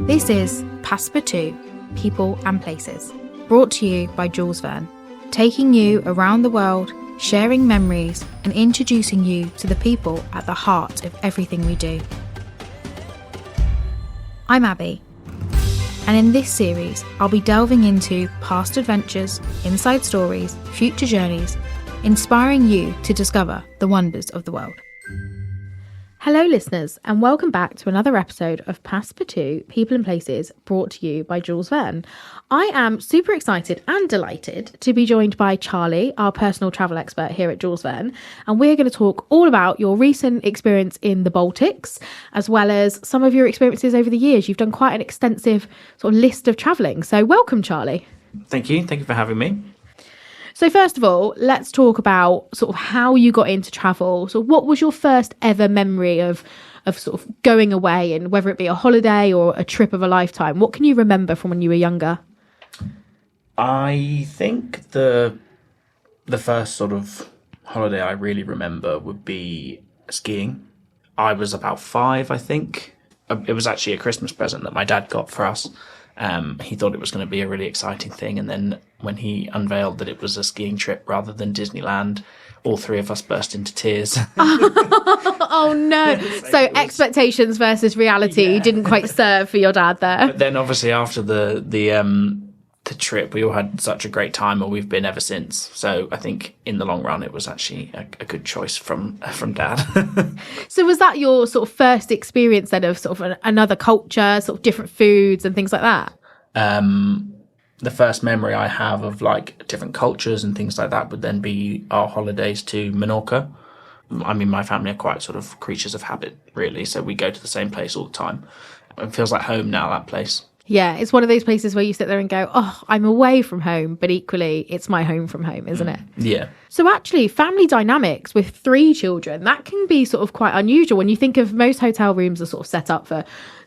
This is Passepartout, People and Places, brought to you by Jules Verne, taking you around the world, sharing memories and introducing you to the people at the heart of everything we do. I'm Abby, and in this series I'll be delving into past adventures, inside stories, future journeys, inspiring you to discover the wonders of the world. Hello listeners, and welcome back to another episode of Passepartout, People and Places, brought to you by Jules Verne. I am super excited and delighted to be joined by Charlie, our personal travel expert here at Jules Verne, and we're going to talk all about your recent experience in the Baltics, as well as some of your experiences over the years. You've done quite an extensive sort of list of travelling, so welcome, Charlie. Thank you for having me. So first of all, let's talk about sort of how you got into travel. So what was your first ever memory of sort of going away, and whether it be a holiday or a trip of a lifetime? What can you remember from when you were younger? I think the first sort of holiday I really remember would be skiing. I was about 5, I think. It was actually a Christmas present that my dad got for us. He thought it was going to be a really exciting thing, and then when he unveiled that it was a skiing trip rather than Disneyland, all 3 of us burst into tears. Oh no! So expectations versus reality didn't quite serve for your dad there. But then obviously after the trip, we all had such a great time, and we've been ever since. So I think in the long run, it was actually a good choice from Dad. So was that your sort of first experience then of sort of another culture, sort of different foods and things like that? The first memory I have of like different cultures and things like that would then be our holidays to Menorca. I mean, my family are quite sort of creatures of habit, really. So we go to the same place all the time. It feels like home now, that place. Yeah, it's one of those places where you sit there and go, oh, I'm away from home, but equally it's my home from home, isn't it? Yeah. So actually, family dynamics with 3 children, that can be sort of quite unusual when you think of most hotel rooms are sort of set up for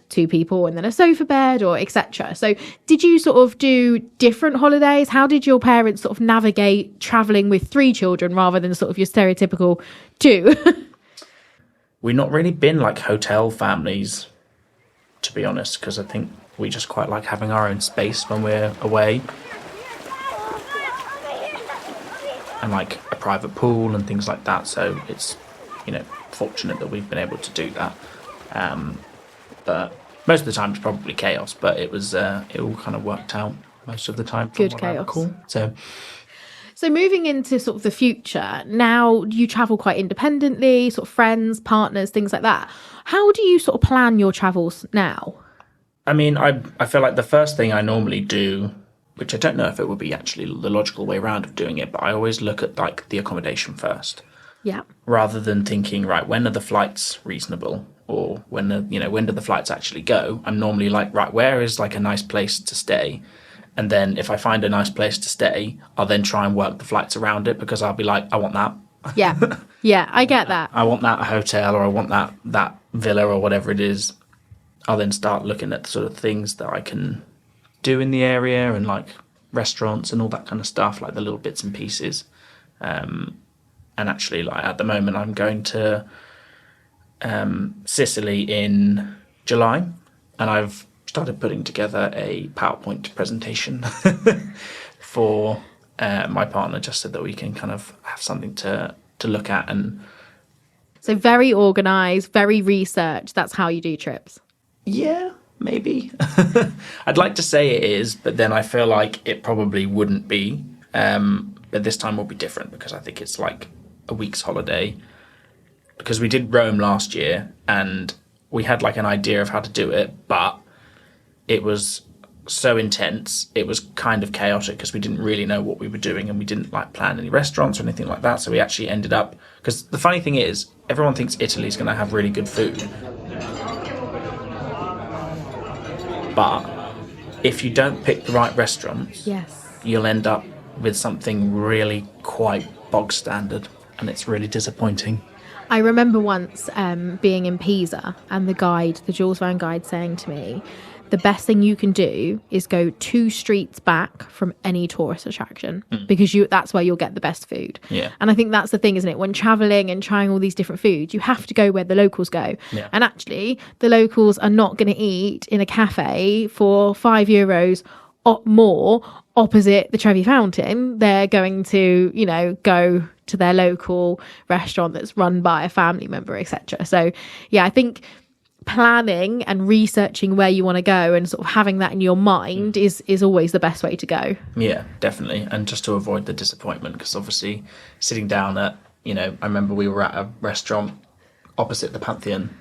2 people and then a sofa bed or etc. So did you sort of do different holidays? How did your parents sort of navigate travelling with 3 children rather than sort of your stereotypical 2? We've not really been like hotel families, to be honest, because I think we just quite like having our own space when we're away. And like a private pool and things like that. So it's, fortunate that we've been able to do that. But most of the time it's probably chaos, but it all kind of worked out most of the time. Good chaos. Cool. So moving into sort of the future, now you travel quite independently, sort of friends, partners, things like that. How do you sort of plan your travels now? I mean, I feel like the first thing I normally do, which I don't know if it would be actually the logical way around of doing it, but I always look at like the accommodation first. Yeah. Rather than thinking, right, when are the flights reasonable? Or when do the flights actually go? I'm normally like, right, where is like a nice place to stay? And then if I find a nice place to stay, I'll then try and work the flights around it, because I'll be like, I want that. Yeah. Yeah, I get that. I want that hotel, or I want that villa or whatever it is. I'll then start looking at the sort of things that I can do in the area, and like restaurants and all that kind of stuff, like the little bits and pieces. And actually, like at the moment, I'm going to Sicily in July, and I've started putting together a PowerPoint presentation for my partner, just so that we can kind of have something to look at. And so very organised, very researched. That's how you do trips. Yeah, maybe. I'd like to say it is, but then I feel like it probably wouldn't be. But this time will be different, because I think it's like a week's holiday. Because we did Rome last year, and we had like an idea of how to do it, but it was so intense. It was kind of chaotic, because we didn't really know what we were doing, and we didn't like plan any restaurants or anything like that. So we actually ended up, because the funny thing is, everyone thinks Italy's going to have really good food. But if you don't pick the right restaurants, you'll end up with something really quite bog standard, and it's really disappointing. I remember once being in Pisa, and the Jules Verne guide, saying to me the best thing you can do is go 2 streets back from any tourist attraction because that's where you'll get the best food. Yeah. And I think that's the thing, isn't it? When traveling and trying all these different foods, you have to go where the locals go. Yeah. And actually, the locals are not going to eat in a cafe for €5 more opposite the Trevi Fountain. They're going to, go to their local restaurant that's run by a family member, etc. So, yeah, I think planning and researching where you want to go and sort of having that in your mind is always the best way to go. Yeah, definitely. And just to avoid the disappointment, because obviously sitting down at, I remember we were at a restaurant opposite the Pantheon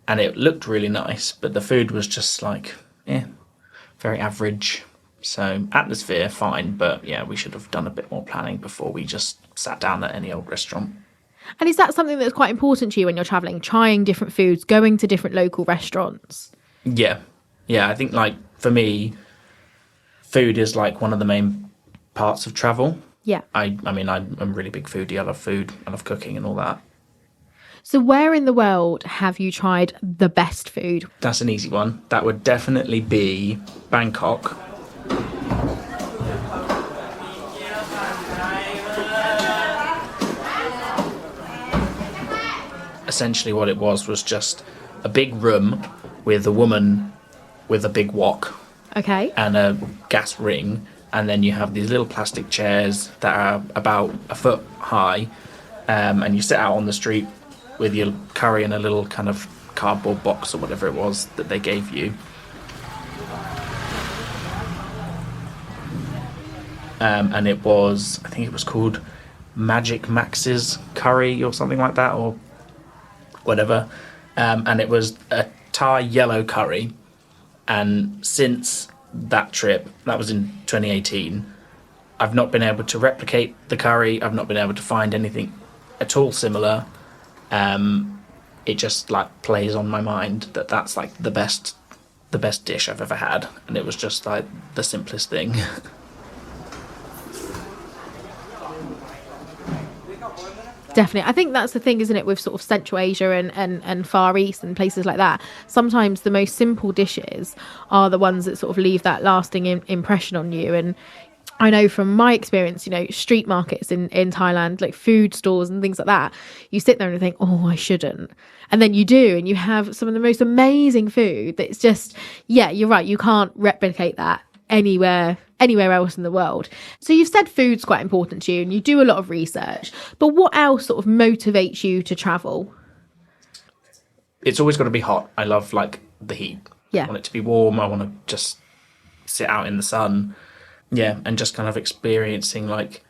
and it looked really nice, but the food was just like, very average. So atmosphere, fine, but yeah, we should have done a bit more planning before we just sat down at any old restaurant. And is that something that's quite important to you when you're travelling, trying different foods, going to different local restaurants? Yeah. I think like for me, food is like one of the main parts of travel. Yeah. I'm a really big foodie. I love food. I love cooking and all that. So where in the world have you tried the best food? That's an easy one. That would definitely be Bangkok. Essentially what it was just a big room with a woman with a big wok. Okay. And a gas ring. And then you have these little plastic chairs that are about a foot high. And you sit out on the street with your curry in a little kind of cardboard box or whatever it was that they gave you. And it was, I think it was called Magic Max's curry or something like that, or whatever. And it was a Thai yellow curry. And since that trip, that was in 2018, I've not been able to replicate the curry. I've not been able to find anything at all similar. It just like plays on my mind that's like the best dish I've ever had, and it was just like the simplest thing. Definitely. I think that's the thing, isn't it, with sort of Central Asia and Far East and places like that. Sometimes the most simple dishes are the ones that sort of leave that lasting impression on you. And I know from my experience, street markets in Thailand, like food stores and things like that, you sit there and you think, oh, I shouldn't. And then you do, and you have some of the most amazing food that's just, yeah, you're right, you can't replicate that anywhere else in the world. So you've said food's quite important to you and you do a lot of research, but what else sort of motivates you to travel? It's always got to be hot. I love like the heat. Yeah. I want it to be warm. I want to just sit out in the sun. Yeah, and just kind of experiencing like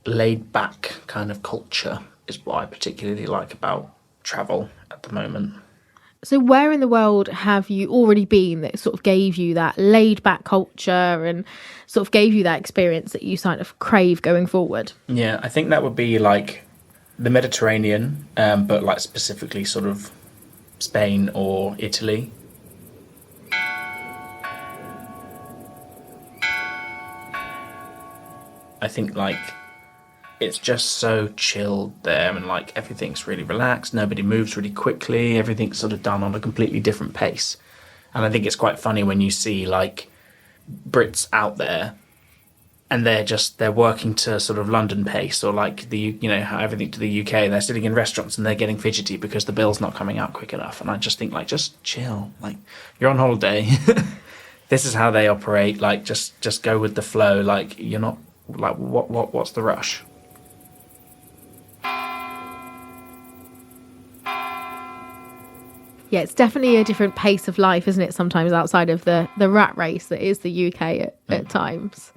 laid back kind of culture is what I particularly like about travel at the moment. So where in the world have you already been that sort of gave you that laid back culture and sort of gave you that experience that you kind of crave going forward? Yeah, I think that would be like the Mediterranean, but like specifically sort of Spain or Italy. I think like it's just so chilled there, and like everything's really relaxed, nobody moves really quickly, everything's sort of done on a completely different pace. And I think it's quite funny when you see like Brits out there and they're working to sort of London pace, or like how everything to the UK, they're sitting in restaurants and they're getting fidgety because the bill's not coming out quick enough. And I just think like, just chill, like you're on holiday. This is how they operate. Like just go with the flow. Like you're not like what's the rush? Yeah, it's definitely a different pace of life, isn't it? Sometimes outside of the rat race that is the UK at times.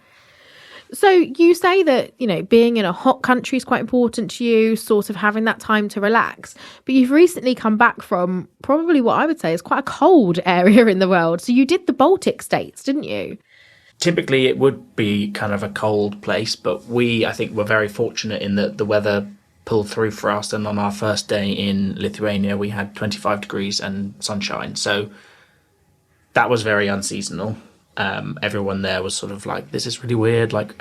So you say that, being in a hot country is quite important to you, sort of having that time to relax. But you've recently come back from probably what I would say is quite a cold area in the world. So you did the Baltic states, didn't you? Typically it would be kind of a cold place, but I think we're very fortunate in that the weather pulled through for us, and on our first day in Lithuania we had 25 degrees and sunshine, so that was very unseasonal. Everyone there was sort of like, this is really weird, like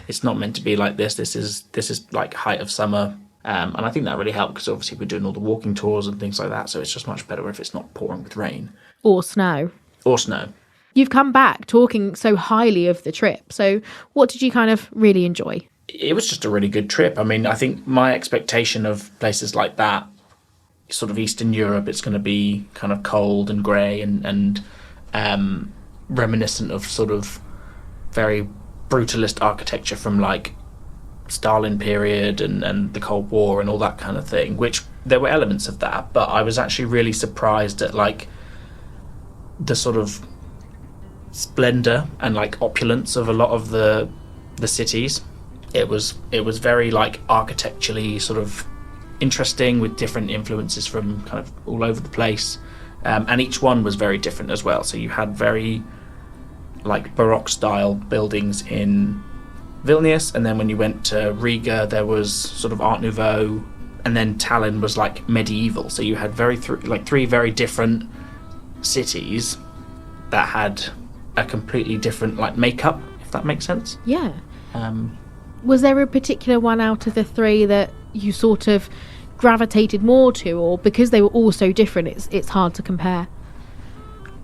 it's not meant to be like this is like height of summer. And I think that really helped because obviously we're doing all the walking tours and things like that. So it's just much better if it's not pouring with rain. Or snow. Or snow. You've come back talking so highly of the trip. So what did you kind of really enjoy? It was just a really good trip. I mean, I think my expectation of places like that, sort of Eastern Europe, it's going to be kind of cold and grey and reminiscent of sort of very brutalist architecture from like Stalin period and the Cold War and all that kind of thing, which there were elements of that, but I was actually really surprised at like the sort of splendour and like opulence of a lot of the cities. It was very like architecturally sort of interesting with different influences from kind of all over the place, and each one was very different as well. So you had very like Baroque style buildings in Vilnius, and then when you went to Riga there was sort of Art Nouveau, and then Tallinn was like medieval. So you had three very different cities that had a completely different like makeup, if that makes sense. Yeah. Was there a particular one out of the three that you sort of gravitated more to, or because they were all so different it's hard to compare?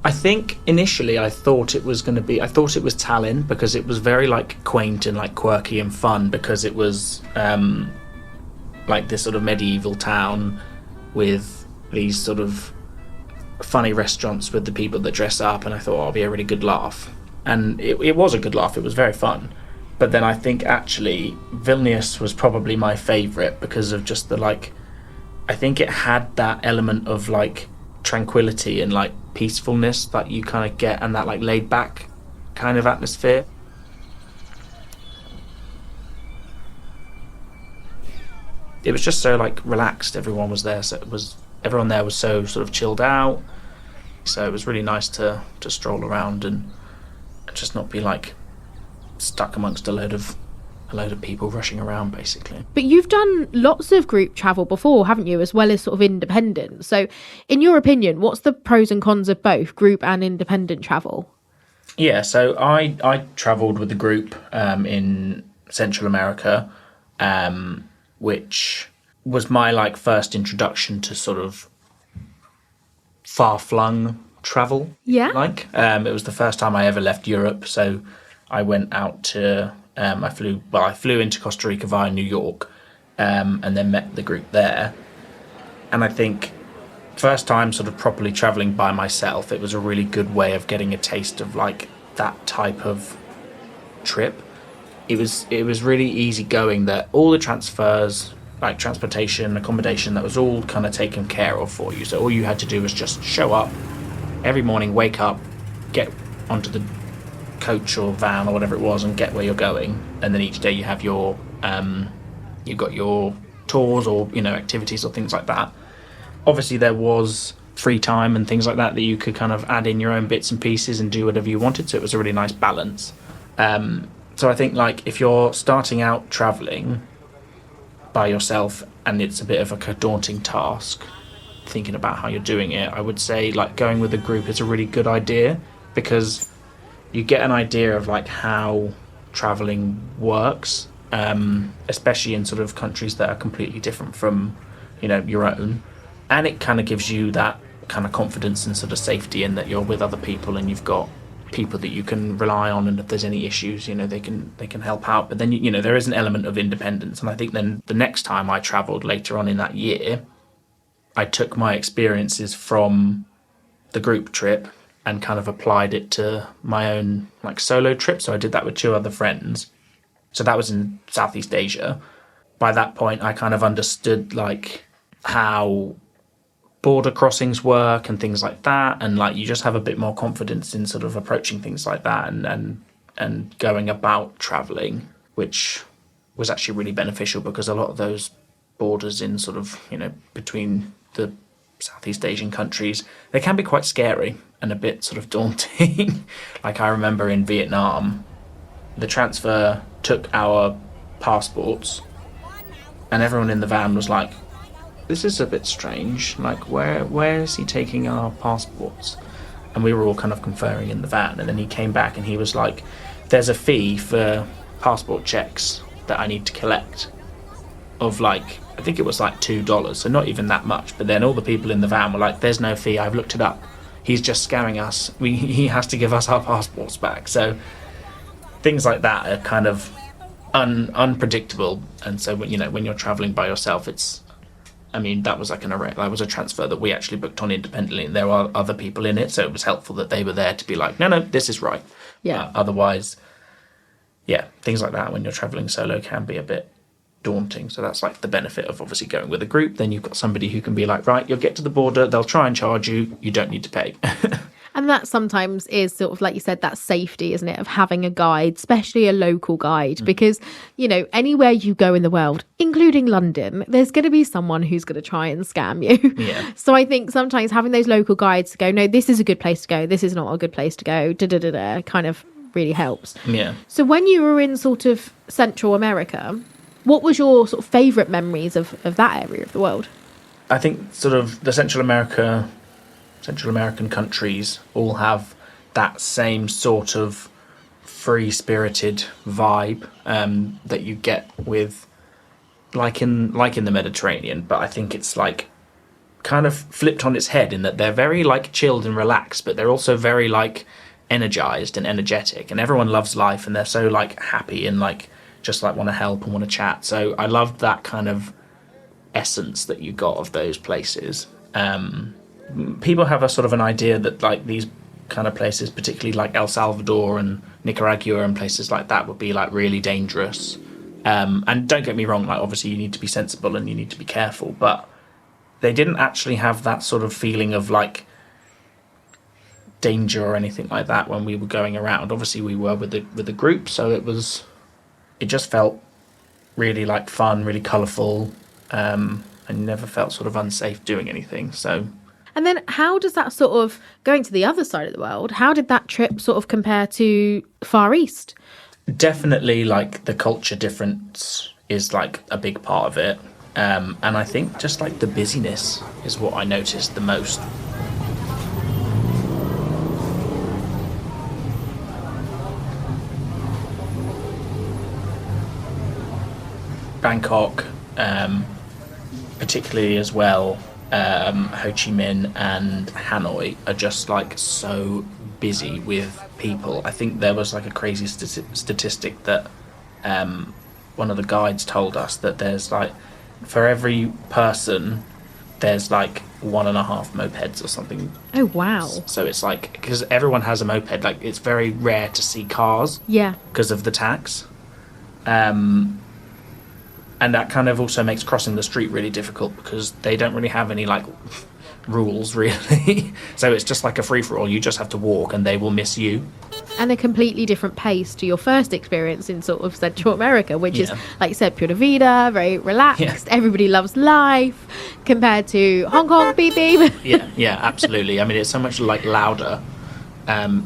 I think initially I thought it was Tallinn, because it was very like quaint and like quirky and fun, because it was like this sort of medieval town with these sort of funny restaurants with the people that dress up, and I thought, it'll be a really good laugh. And it was a good laugh, it was very fun. But then I think actually Vilnius was probably my favourite because of just the like, I think it had that element of like tranquility and like peacefulness that you kind of get, and that like laid back kind of atmosphere. It was just so like relaxed, everyone was there, so everyone there was so sort of chilled out, so it was really nice to stroll around and just not be like stuck amongst a load of people rushing around, basically. But you've done lots of group travel before, haven't you, as well as sort of independent. So in your opinion, what's the pros and cons of both group and independent travel? Yeah, so I travelled with a group in Central America, which was my like first introduction to sort of far-flung travel. Yeah. It was the first time I ever left Europe, so I went out to I flew into Costa Rica via New York, and then met the group there. And I think first time sort of properly travelling by myself, it was a really good way of getting a taste of like that type of trip. It was really easy going, that all the transfers, like transportation, accommodation, that was all kind of taken care of for you. So all you had to do was just show up every morning, wake up, get onto the coach or van or whatever it was and get where you're going, and then each day you have your you've got your tours or activities or things like that. Obviously there was free time and things like that you could kind of add in your own bits and pieces and do whatever you wanted, so it was a really nice balance. So I think like if you're starting out traveling by yourself and it's a bit of a daunting task thinking about how you're doing it, I would say like going with a group is a really good idea, because you get an idea of like how traveling works, especially in sort of countries that are completely different from your own, and it kind of gives you that kind of confidence and sort of safety in that you're with other people and you've got people that you can rely on, and if there's any issues they can help out. But then there is an element of independence, and I think then the next time I travelled later on in that year, I took my experiences from the group trip and kind of applied it to my own like solo trip. So I did that with 2 other friends. So that was in Southeast Asia. By that point, I kind of understood like how border crossings work and things like that, and like you just have a bit more confidence in sort of approaching things like that and going about traveling, which was actually really beneficial, because a lot of those borders in sort of between the Southeast Asian countries, they can be quite scary and a bit sort of daunting. Like I remember in Vietnam, the transfer took our passports and everyone in the van was like, this is a bit strange, like where is he taking our passports? And we were all kind of conferring in the van, and then he came back and he was like, there's a fee for passport checks that I need to collect of like, I think it was like $2, so not even that much. But then all the people in the van were like, there's no fee, I've looked it up. He's just scamming us. He has to give us our passports back. So things like that are kind of unpredictable. And so, when you're traveling by yourself, that was like that was a transfer that we actually booked on independently, and there are other people in it, so it was helpful that they were there to be like, no, this is right. Yeah. Otherwise, things like that when you're traveling solo can be a bit daunting. So that's like the benefit of obviously going with a group. Then you've got somebody who can be like, right, you'll get to the border, they'll try and charge you, you don't need to pay. And that sometimes is sort of, like you said, that safety, isn't it, of having a guide, especially a local guide, because, anywhere you go in the world, including London, there's going to be someone who's going to try and scam you. Yeah. So I think sometimes having those local guides to go, no, this is a good place to go, this is not a good place to go, kind of really helps. Yeah. So when you were in sort of Central America, what was your sort of favourite memories of that area of the world? I think sort of the Central American countries all have that same sort of free-spirited vibe that you get with like in the Mediterranean, but I think it's like kind of flipped on its head in that they're very like chilled and relaxed, but they're also very like energized and energetic, and everyone loves life, and they're so like happy and like just like want to help and want to chat. So I loved that kind of essence that you got of those places. People have a sort of an idea that like these kind of places, particularly like El Salvador and Nicaragua and places like that, would be like really dangerous. And don't get me wrong, like obviously you need to be sensible and you need to be careful, but they didn't actually have that sort of feeling of like danger or anything like that when we were going around. Obviously we were with the group, so it just felt really like fun, really colourful, and never felt sort of unsafe doing anything. So. And then how does that sort of, going to the other side of the world, how did that trip sort of compare to Far East? Definitely like the culture difference is like a big part of it. And I think just like the busyness is what I noticed the most. Bangkok, particularly as well, Ho Chi Minh and Hanoi are just like so busy with people. I think there was like a crazy statistic that one of the guides told us that there's like, for every person there's like 1.5 mopeds or something. Oh wow. So it's like, because everyone has a moped, like it's very rare to see cars. Yeah. Because of the tax. And that kind of also makes crossing the street really difficult because they don't really have any like rules really. So it's just like a free-for-all. You just have to walk and they will miss you. And a completely different pace to your first experience in sort of Central America, which is, like you said, pura vida, very relaxed. Yeah. Everybody loves life, compared to Hong Kong, beep beep. Yeah, absolutely. I mean, it's so much like louder,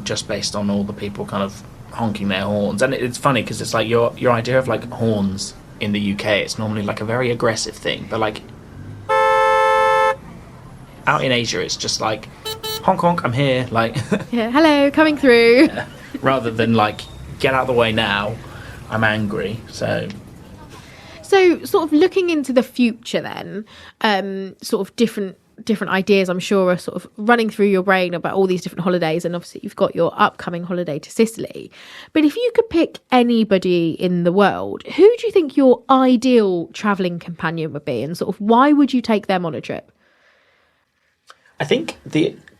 just based on all the people kind of honking their horns. And it's funny because it's like your idea of like horns in the UK, it's normally like a very aggressive thing, but like out in Asia it's just like honk honk, I'm here, like yeah, hello, coming through. Yeah. Rather than like get out of the way now, I'm angry. So sort of looking into the future then, sort of different ideas I'm sure are sort of running through your brain about all these different holidays, and obviously you've got your upcoming holiday to Sicily. But if you could pick anybody in the world, who do you think your ideal travelling companion would be, and sort of why would you take them on a trip? I think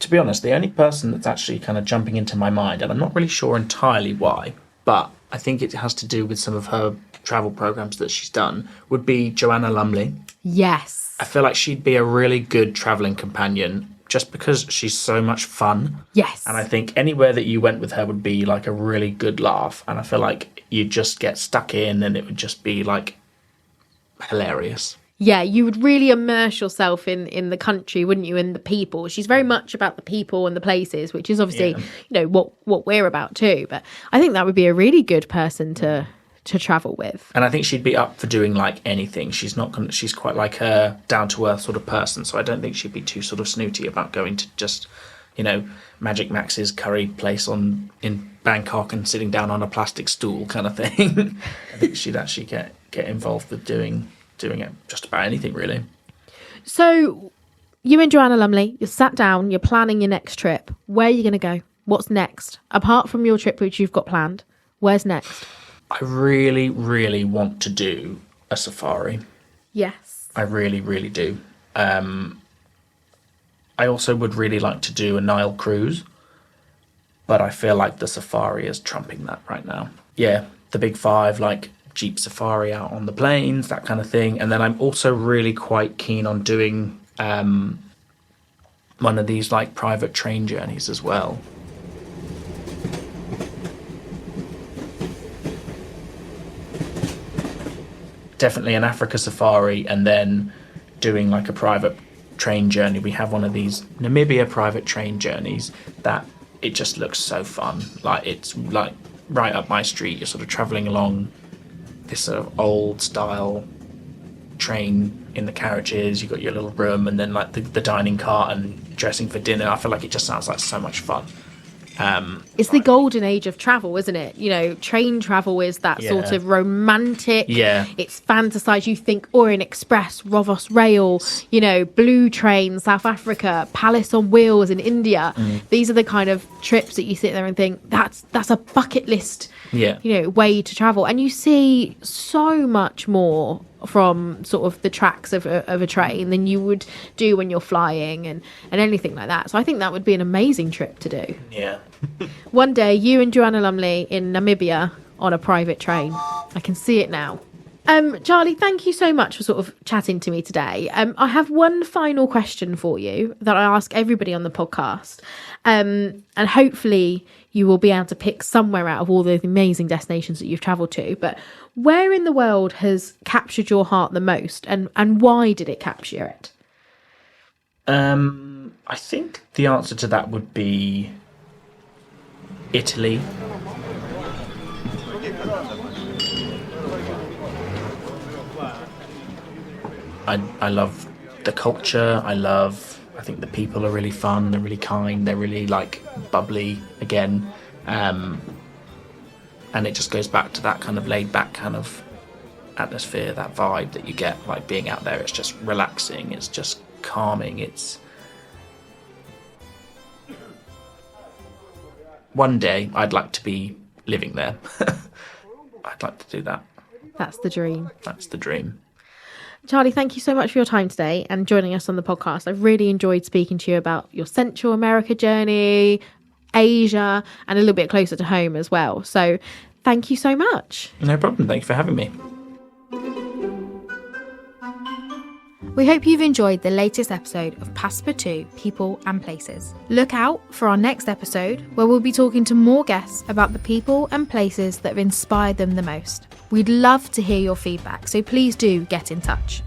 to be honest, the only person that's actually kind of jumping into my mind, and I'm not really sure entirely why, but I think it has to do with some of her travel programs that she's done, would be Joanna Lumley. Yes. I feel like she'd be a really good travelling companion just because she's so much fun. Yes. And I think anywhere that you went with her would be like a really good laugh. And I feel like you'd just get stuck in and it would just be like hilarious. Yeah, you would really immerse yourself in the country, wouldn't you, and the people. She's very much about the people and the places, which is obviously, what we're about too. But I think that would be a really good person to travel with. And I think she'd be up for doing like anything. She's quite like a down-to-earth sort of person, so I don't think she'd be too sort of snooty about going to just, Magic Max's curry place in Bangkok and sitting down on a plastic stool kind of thing. I think she'd actually get involved with doing doing it just about anything really. So you and Joanna Lumley, you're sat down, you're planning your next trip. Where are you going to go? What's next? Apart from your trip which you've got planned, where's next? I really, really want to do a safari. Yes. I really, really do. I also would really like to do a Nile cruise, but I feel like the safari is trumping that right now. Yeah, the big five, like Jeep safari out on the plains, that kind of thing. And then I'm also really quite keen on doing one of these like private train journeys as well. Definitely an Africa safari, and then doing like a private train journey. We have one of these Namibia private train journeys that it just looks so fun. Like it's like right up my street. You're sort of traveling along this sort of old style train in the carriages. You've got your little room and then like the dining cart and dressing for dinner. I feel like it just sounds like so much fun. It's the golden age of travel, isn't it? You know, train travel is that sort of romantic. Yeah. It's fantasized. You think Orient Express, Rovos Rail, you know, Blue Train, South Africa, Palace on Wheels in India. These are the kind of trips that you sit there and think that's a bucket list, Yeah. you know, way to travel. And you see so much more from sort of the tracks of a train than you would do when you're flying and anything like that. So I think that would be an amazing trip to do. Yeah. One day, you and Joanna Lumley in Namibia on a private train. I can see it now. Charlie, thank you so much for sort of chatting to me today. I have one final question for you that I ask everybody on the podcast. And hopefully you will be able to pick somewhere out of all the amazing destinations that you've travelled to. But where in the world has captured your heart the most, and why did it capture it? I think the answer to that would be Italy. I love the culture. I think the people are really fun. They're really kind. They're really like bubbly again. And it just goes back to that kind of laid back kind of atmosphere, that vibe that you get like being out there. It's just relaxing. It's just calming. It's one day I'd like to be living there. I'd like to do that. That's the dream. That's the dream. Charlie, thank you so much for your time today and joining us on the podcast. I've really enjoyed speaking to you about your Central America journey, Asia, and a little bit closer to home as well. So thank you so much. No problem. Thank you for having me. We hope you've enjoyed the latest episode of Passepartout, People and Places. Look out for our next episode, where we'll be talking to more guests about the people and places that have inspired them the most. We'd love to hear your feedback, so please do get in touch.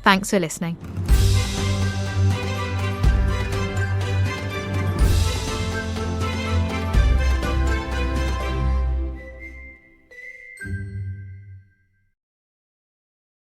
Thanks for listening.